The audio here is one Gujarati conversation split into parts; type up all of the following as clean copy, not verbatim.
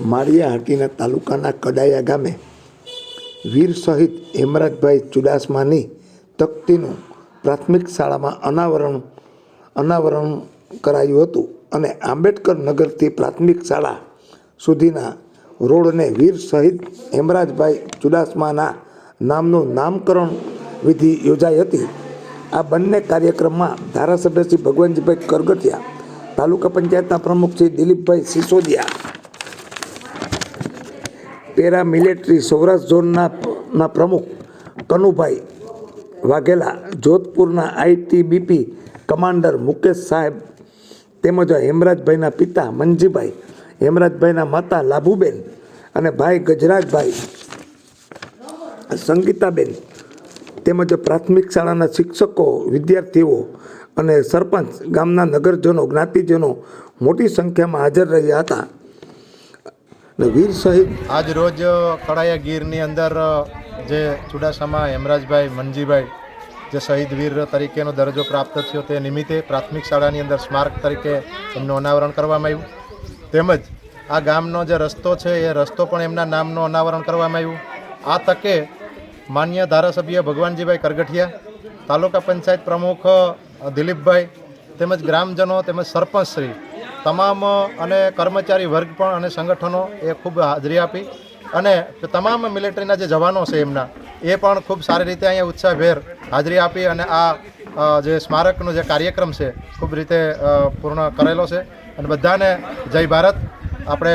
માળિયા હાટીના તાલુકાના કડાયા ગામે વીર શહીદ હેમરાજભાઈ ચુડાસમાની તકતીનું પ્રાથમિક શાળામાં અનાવરણ કરાયું હતું અને આંબેડકર નગરથી પ્રાથમિક શાળા સુધીના રોડને વીર શહીદ હેમરાજભાઈ ચુડાસમાના નામનું નામકરણ વિધિ યોજાઈ હતી। આ બંને કાર્યક્રમમાં ધારાસભ્ય શ્રી ભગવાનજીભાઈ કરગઠિયા, તાલુકા પંચાયતના પ્રમુખ શ્રી દિલીપભાઈ સિસોદિયા, પેરામિલિટરી સૌરાષ્ટ્ર ઝોનના પ્રમુખ કનુભાઈ વાઘેલા, જોધપુરના આઈટીબીપી કમાન્ડર મુકેશ સાહેબ તેમજ હેમરાજભાઈના પિતા મંજીભાઈ, હેમરાજભાઈના માતા લાભુબેન અને ભાઈ ગજરાજભાઈ, સંગીતાબેન તેમજ પ્રાથમિક શાળાના શિક્ષકો, વિદ્યાર્થીઓ અને સરપંચ, ગામના નગરજનો, જ્ઞાતિજનો મોટી સંખ્યામાં હાજર રહ્યા હતા। વીર શહીદ આજ રોજ કડાયા ગીરની અંદર જે ચુડાસમા હેમરાજભાઈ મંજીભાઈ જે શહીદ વીર તરીકેનો દરજ્જો પ્રાપ્ત થયો તે નિમિત્તે પ્રાથમિક શાળાની અંદર સ્મારક તરીકે એમનું અનાવરણ કરવામાં આવ્યું। તેમજ આ ગામનો જે રસ્તો છે એ રસ્તો પણ એમના નામનું અનાવરણ કરવામાં આવ્યું। આ તકે માન્ય ધારાસભ્ય ભગવાનજીભાઈ કરગઠિયા, તાલુકા પંચાયત પ્રમુખ દિલીપભાઈ તેમજ ગ્રામજનો તેમજ સરપંચશ્રી તમામ અને કર્મચારી વર્ગ પણ અને સંગઠનો એ ખૂબ હાજરી આપી અને તમામ મિલિટરીના જે જવાનો છે એમના એ પણ ખૂબ સારી રીતે અહીંયા ઉત્સાહભેર હાજરી આપી અને આ જે સ્મારકનો જે કાર્યક્રમ છે ખૂબ રીતે પૂર્ણ કરેલો છે। અને બધાને જય ભારત, આપણે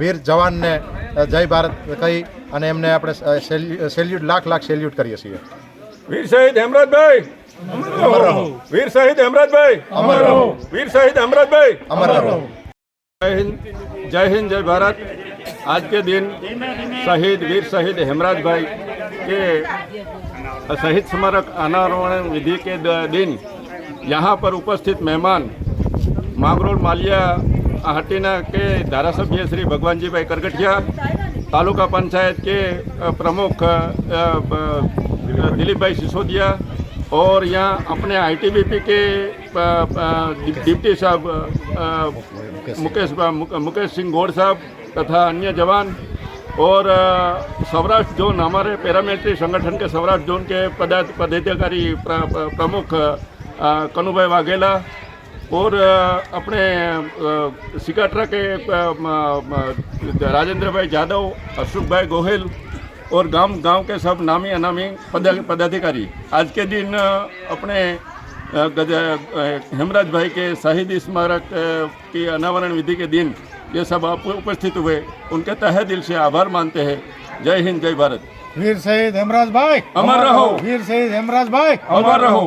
વીર જવાનને જય ભારત કહી અને એમને આપણે સેલ્યુટ લાખ સેલ્યુટ કરીએ છીએ। વીર શહીદ હેમરાજભાઈ અમર રહો, વીર શહીદ હેમરાજભાઈ અમર રહો, वीर शहीद हेमराजभाई अमर रहो। जय हिंद, जय भारत। आज के दिन शहीद वीर शहीद हेमराजभाई के शहीद स्मारक अनावरण विधि के दिन यहाँ पर उपस्थित मेहमान मांगरोल मालिया हटीना के धारासभ्य श्री भगवानजीभाई करगठिया, तालुका पंचायत के प्रमुख दिलीपभाई सिसोदिया और यहाँ अपने आईटीबीपी के डिप्टी साहब मुकेश सिंह गौड़ साहब तथा अन्य जवान और सौराष्ट्र जोन हमारे पैरामिलिट्री संगठन के सौराष्ट्र जोन के पदाधिकारी प्रमुख कनुभाई वाघेला और अपने सिकाट्रा के राजेंद्र भाई यादव, अशोक भाई गोहिल और गांव के सब नामी अनामी पदाधिकारी आज के दिन अपने हेमराज भाई के शहीद स्मारक की अनावरण विधि के दिन ये सब उपस्थित हुए, उनके तहे दिल से आभार मानते हैं। जय हिंद, जय भारत। वीर शहीद हेमराज भाई अमर रहो, वीर शहीद हेमराज भाई अमर रहो।